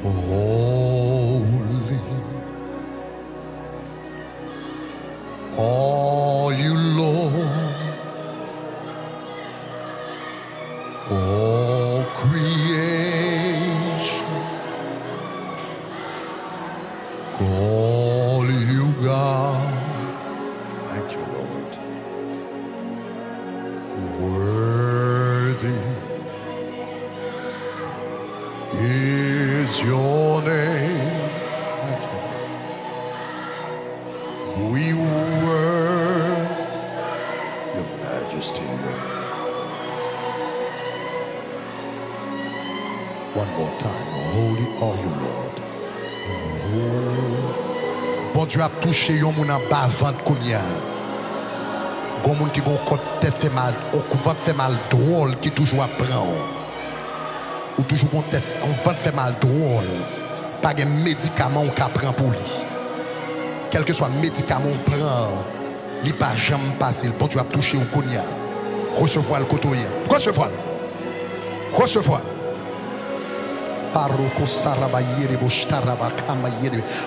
Holy are you, Lord. All creation call you God. Thank you, Lord. Worthy is your name. Thank you. We worship your majesty. One more time. Holy are you, Lord. Bon Dieu a touché yon moun en bas ventre kounya. Gon moun qui gon côte tête fait mal, au ventre fait mal drôle qui toujours apprend. Ou toujours gon tête, on ventre fait mal drôle. Pas de médicament on prend pour lui. Quel que soit médicament on prend, il pas jamais passer. Bon Dieu a touché yon kounya. Recevoir le côtoyer. Recevoir. Recevoir.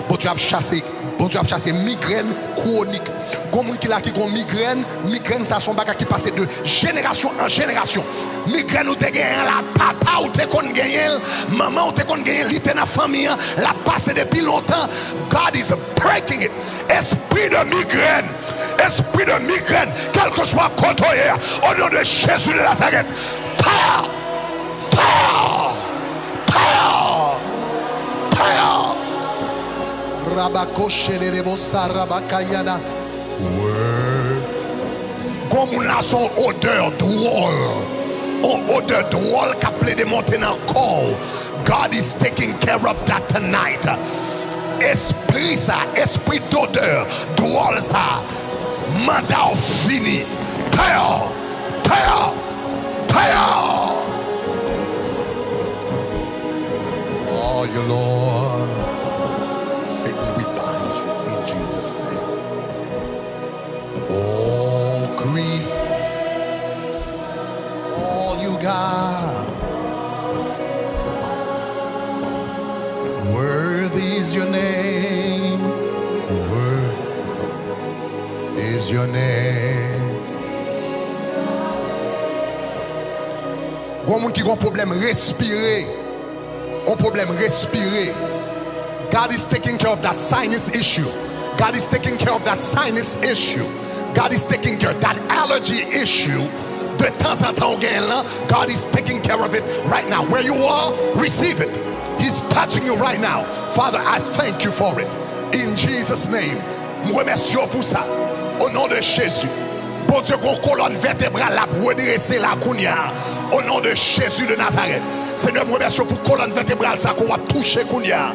Bon Dieu a chassé migraine chronique. Gon moun qui la qui gon migraine ça son bagage qui passe de génération en génération. Migraine ou te gagné la papa ou te kon gagné, maman ou te kon gagné, li te na famille, la passé depuis longtemps. God is breaking it. Esprit de migraine, quel que soit côté au nom de Jésus de Nazareth. Power. Comme on a son odeur drôle, odeur drôle qui a plein de monter dans le corps. God is taking care of that tonight. Esprit ça, esprit d'odeur drôle ça, mandat fini. Terre. Oh, you Lord. Satan, we bind you in Jesus' name. All greed, all you got. Worthy is your name. Worthy is your name. Gon moun qui gon problème respirer. Un problème respirer. God is taking care of that sinus issue. God is taking care of that sinus issue. God is taking care of that allergy issue. De temps en temps, God is taking care of it right now. Where you are, receive it. He's touching you right now. Father, I thank you for it. In Jesus' name. Nous remercions pour ça. Au nom de Jésus. Bon Dieu, qu'on colonne vertébrale la redresser la kounia. Au nom de Jésus de Nazareth. Seigneur, nous remercions pour colonne vertébrale ça qu'on va toucher kounia.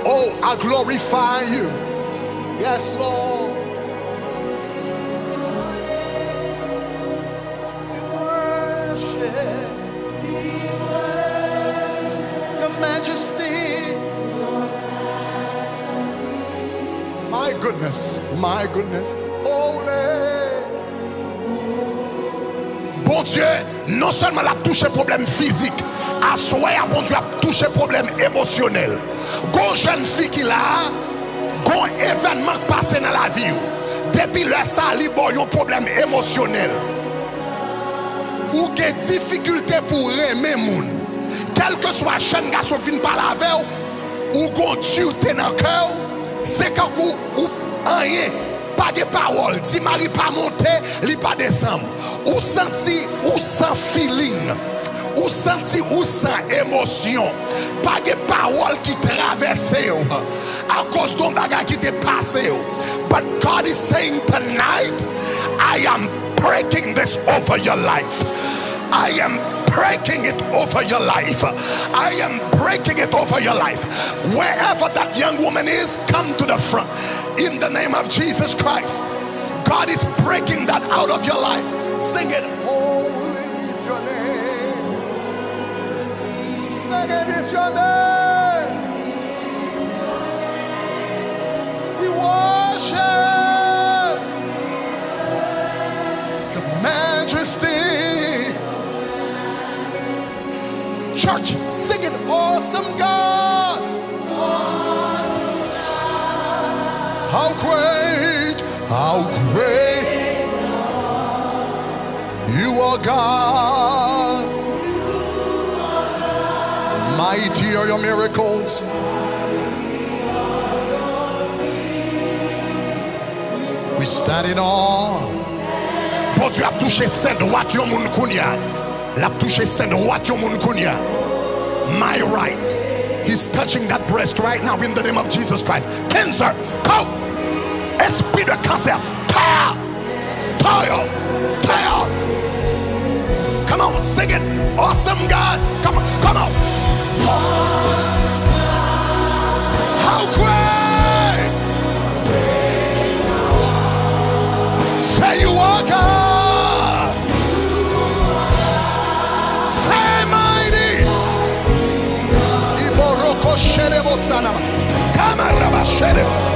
Oh, I glorify you. Yes, Lord. We worship your majesty. My goodness. Holy. Bon Dieu, non seulement l'a touché problème physique, à soir, bon Dieu a touché problème émotionnel. Gon jeune fille qui là, gon événement passé dans la vie. Depuis le sali, bon, yon problème émotionnel. Ou des difficultés pour aimer moun. Quel que soit jeune garçon qui vient par la veille, ou gon dureté dans le cœur, c'est quand ou rien. Pas de parole, si Marie pas monter, li pas descendre. Ou senti, ou sans feeling, ou senti, ou sans émotion. Pas de parole qui traverse à cause d'un bagage qui t'est passé. But God is saying tonight, I am breaking this over your life. I am breaking it over your life. I am breaking it over your life. Wherever that young woman is, come to the front. In the name of Jesus Christ. God is breaking that out of your life. Sing it. Holy is your name. Sing it is your name. We worship your majesty. Church, sing it, awesome God. How great you are, God. Mighty are your miracles. We stand in awe. Bon Dieu a touché saint droite yon moun kounya. L'a touché saint droite yon moun kounya. My right. He's touching that breast right now in the name of Jesus Christ. Cancer, go! Esprit de cancer, power! Power! Power! Come on, sing it. Awesome God. Come on, come on. How great! Say you are God. Say mighty. Iboroko sherebo sanama. Kamaraba sherebo.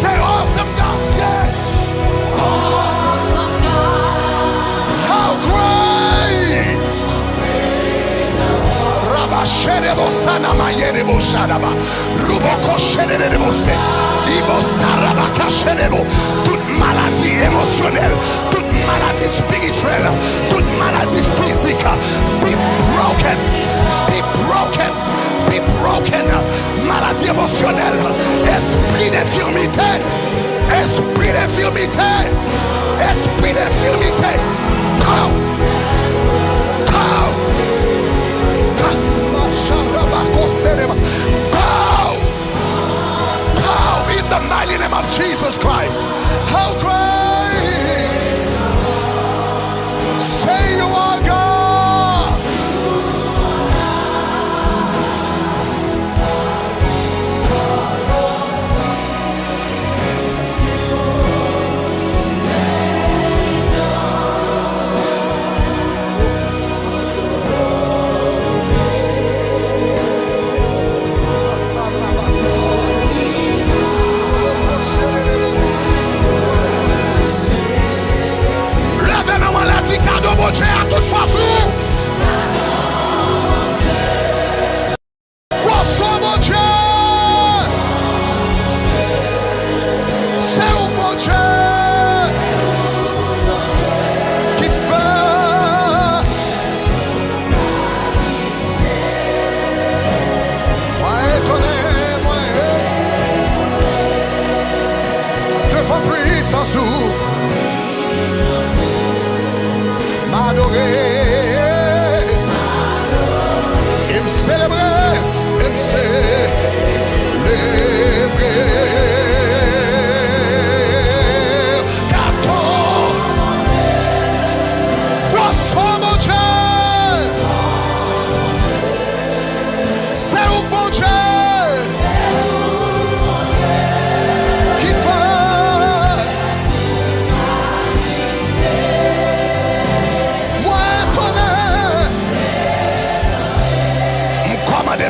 Say awesome God. Yeah. Awesome God. How great. Rabba sherebo sana mayerebo shadaba. Ruboko sherebo se. Ibo saraba kasherebo. Toute maladie émotionnelle, toute maladie spirituelle, toute maladie physique, be broken. Be broken. Be broken. Maladie émotionnelle, esprit d'infirmité, esprit d'infirmité, esprit d'infirmité. Go! Go! Go! In the mighty name of Jesus Christ. How great! Say you are God. Cadeau bon Dieu à toute façon. Grosso bon Dieu. C'est où bon Dieu qui fait. Moi étonné, moi Devan Pisans m'adorer, et me célébrer, et me célébrer. Car ton poisson, mon Dieu, c'est où mon Dieu qui fait.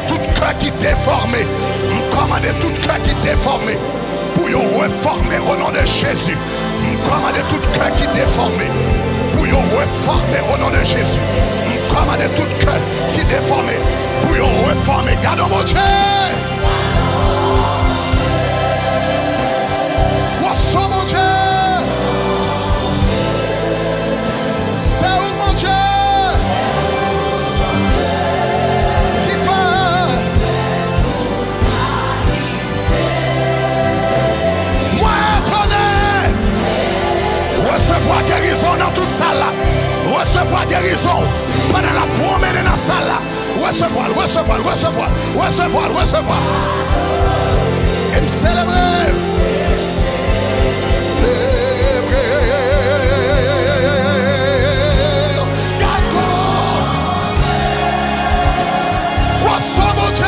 Tout cœur qui déformé, commandez tout cœur qui déformé pour y reformer au nom de Jésus. Commandez tout cœur qui déformé pour y reformer au nom de Jésus. Commandez tout cœur qui déformé pour y reformer. Garde mon Dieu. Poisson mon Dieu. C'est où mon Dieu. Recevoir guérison dans toute salle là. Recevoir guérison pendant la promène dans la salle là. Recevoir. Et me célébrer. Poisson mon Dieu.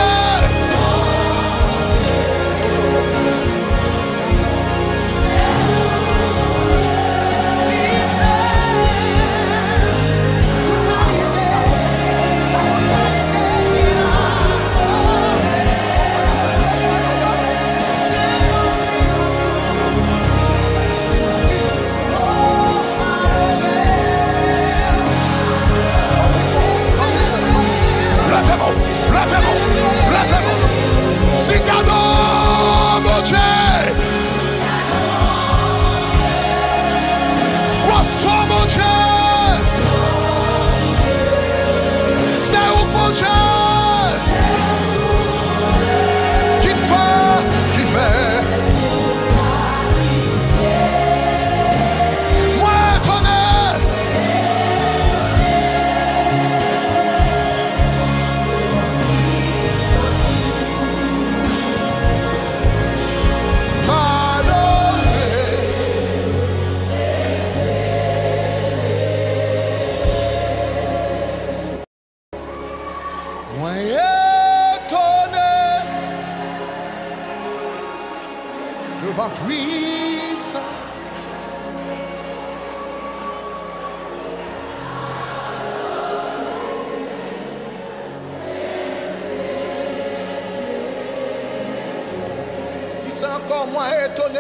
encore, moi étonné.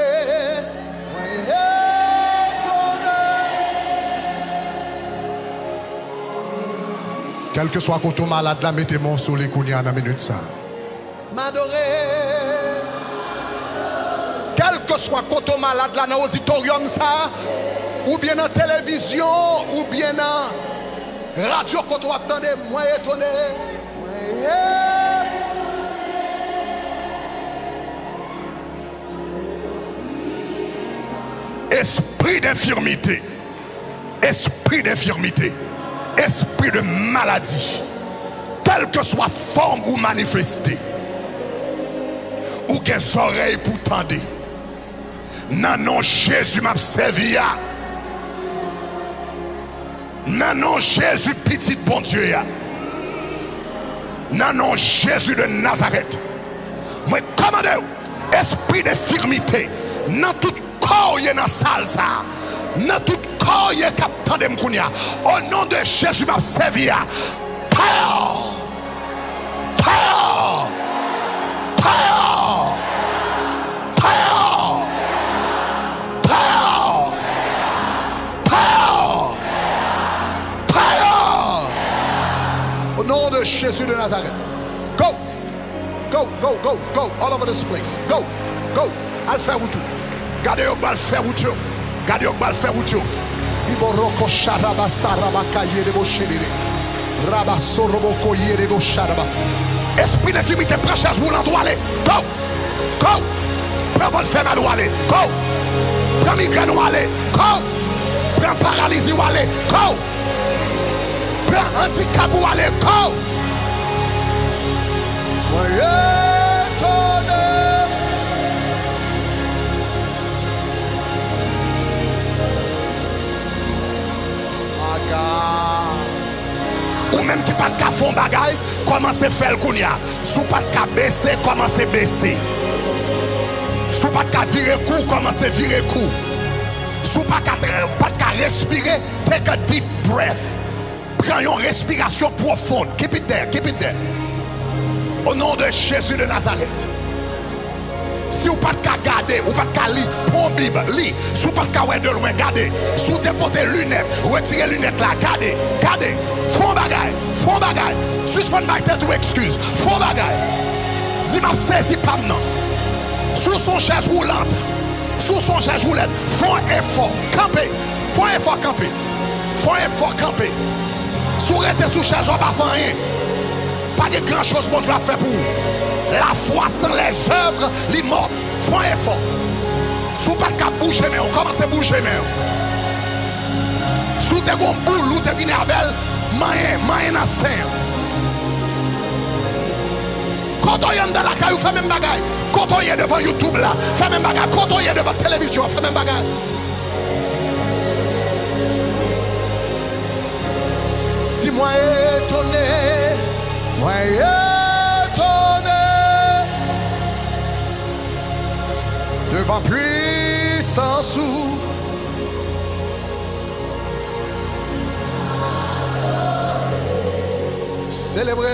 Quel que soit côté malade, là, mettez mon sur les couilles en une minute ça. M'adorer. Quel que soit côté malade, là, dans l'auditorium ça, ou bien dans la télévision, ou bien dans la radio, quand on attendait, moi étonné. Esprit d'infirmité, esprit d'infirmité, esprit de maladie, quelle que soit forme ou manifestée, ou des oreilles pour tendre, non, non, Jésus m'a servi. Non, non, Jésus, petit bon Dieu. Non, non, Jésus de Nazareth. Moi, commandez, esprit d'infirmité, dans tout corps, il y a dans la salle, ça. Dans tout corps, il y a captant de m'kounia. Au nom de Jésus, m'a servi. Terre, terre, terre, terre, terre, terre, terre. Au nom de Jésus de Nazareth. Go, go, go, go, go, all over this place. Go, go, I'll faire vous tout. Gardez au bal faire vous tout. Gardez au bal faire vous tout. Iboroko sharaba saraba kaye de boshirire. Raba soroboko yere de sharaba. Esprit d'infirmité, prends chaise roulante ou aller. Go, go. Prends votre femme à aller. Go. Prends migraine ou aller. Go. Prends paralysie ou aller. Go. Prends handicap ou aller. Go. Ou même qui pas de fond bagaille, commencez à faire le kounia. Sous pas de baisser, commencez à baisser. Sous pas de virer coup, commencez à virer coup. Sous pas de respirer, take a deep breath. Prends une respiration profonde. Keep it there, keep it there. Au nom de Jésus de Nazareth. Si vous n'avez pas de garder, ou pas de lire, prends la Bible, lis. Si vous n'avez pas de loin, gardez. Si vous déposez les lunettes, retirez les lunettes là, gardez, gardez. Font bagaille. Suspendez ma tête ou excuse. Font bagaille. Dis-moi, saisis pas maintenant. Sous son chaise roulante, font effort, camper. Font effort, camper. Sous rester sous chaise, on ne va pas faire rien. Pas de grand chose que Dieu a fait pour vous. La foi sans les œuvres, les morts. Font effort. Sous pas de bouger, mais on commence à bouger. Sous tes gros boules, ou tes vinervelles, maïen dans sein. Quand on est dans la caille, fait même bagaille. Quand on est devant YouTube là, fait même bagaille. Quand on est devant la télévision, fait même bagaille. Dis-moi étonné, moi étonné. Devant puissance ou célébrer.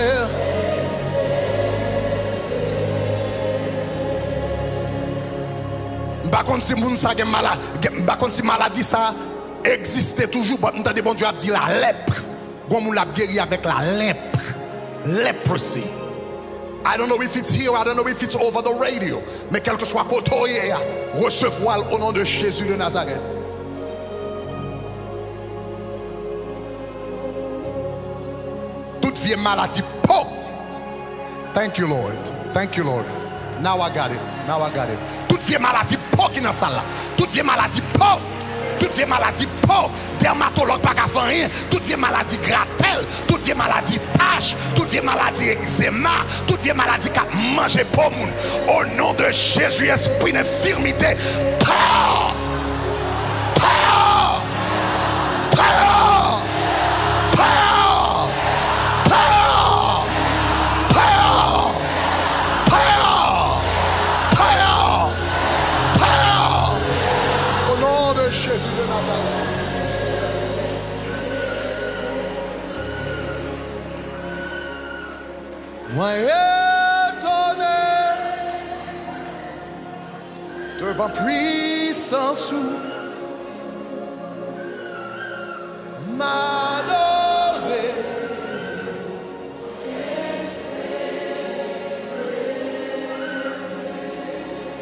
Par contre, si moun sa gen malade, par contre si maladie ça existe toujours, m'entendez bon Dieu a dit la lèpre. Bon moun l'a guéri avec la lèpre. Leprosy. I don't know if it's here, I don't know if it's over the radio. Mais quel que soit côté, recevoir au nom de Jésus de Nazareth. Toute vieille maladie, pop. Thank you, Lord. Thank you, Lord. Now I got it. Toute vieille maladie, pop qui est dans la salle là. Toute vieille maladie, pop. Toute vieille maladie, pop. Dermatologue pas qu'à faire rien. Toute vieille maladie, gratelle. Toute vieille maladie, tache. Toute vieille maladie, eczéma. Toute vieille maladie qui a mangé pour moun. Au nom de Jésus, esprit d'infirmité, pop. Jésus de Nazareth. Mwen étonné. devant puissance m'adorer.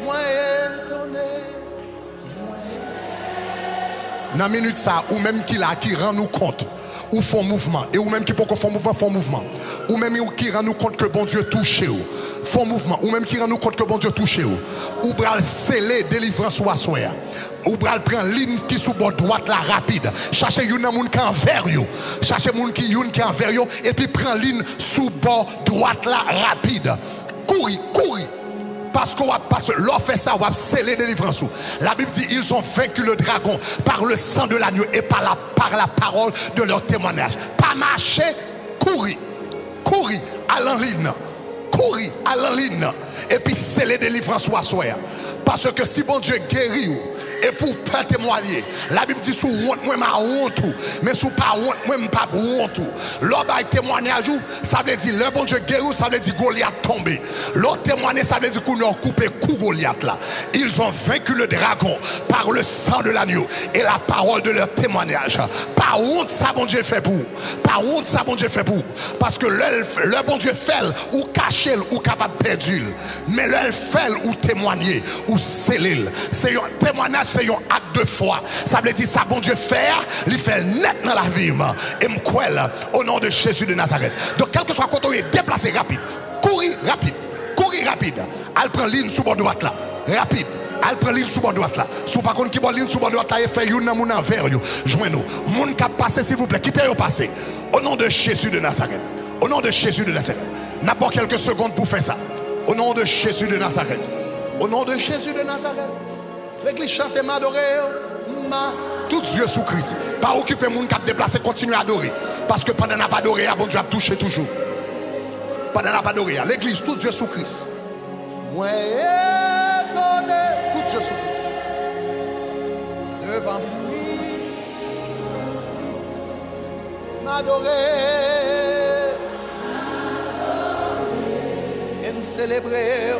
Mwen étonné. Dans la minute ça, ou même qui rend nous compte, ou font mouvement, et ou même qui pour qu'on font mouvement, ou même qui rend nous compte que bon Dieu touche ou, font mouvement, ou même qui rend nous compte que bon Dieu touche ou bral sceller délivrance ou assoir, ou bral prend ligne qui sous bord droite la rapide, cherchez une moun qui envers yo, cherchez moun qui envers yo, et puis prend ligne sous bord droite la rapide, courir. Parce que l'on fait ça, on va sceller délivrance. La Bible dit ils ont vaincu le dragon par le sang de l'agneau et par la parole de leur témoignage. Pas marcher, courir à l'enligne. Courir à l'enligne. Et puis sceller délivrance ou assoir. Parce que si bon Dieu guérit et pour pas témoigner, la Bible dit sous honte, moi ma honte, mais sous pas honte, moi pas honte. L'autre témoignage, ça veut dire le bon Dieu guérit, ça veut dire Goliath tombé. L'autre témoignage, ça veut dire qu'on a coupé coup Goliath là. Ils ont vaincu le dragon par le sang de l'agneau et la parole de leur témoignage. Pas honte, ça bon Dieu fait pour. Pas honte, ça bon Dieu fait pour. Parce que le bon Dieu fait ou cacher ou capable de perdre. Mais le fait ou témoigner ou sceller. C'est un témoignage. C'est un acte de foi. Ça veut dire ça, bon Dieu faire, il fait net dans la vie. Et m'quel au nom de Jésus de Nazareth. Donc, quel que soit quand on est déplacé rapide, courir rapide. Elle prend ligne sous bord droite là. Rapide. Elle prend ligne sous bord droite là. Sous par contre qui prend ligne sous bord droite là, et fait une moun envers you. Joignez-nous. Moun qui a passé, s'il vous plaît, quittez au passé. Au nom de Jésus de Nazareth. Au nom de Jésus de Nazareth. N'a pas quelques secondes pour faire ça. Au nom de Jésus de Nazareth. Au nom de Jésus de Nazareth. L'église chante et m'adorer. Tout Dieu sous Christ. Pas occuper mon cap déplacé, continuer à adorer. Parce que pendant n'a pas adoré, bon Dieu a touché toujours. Pendant n'a pas adoré, l'église, tout Dieu sous Christ. Mwen étonné. Tout Dieu sous Christ. Devant lui, m'adorer. Et me célébrer.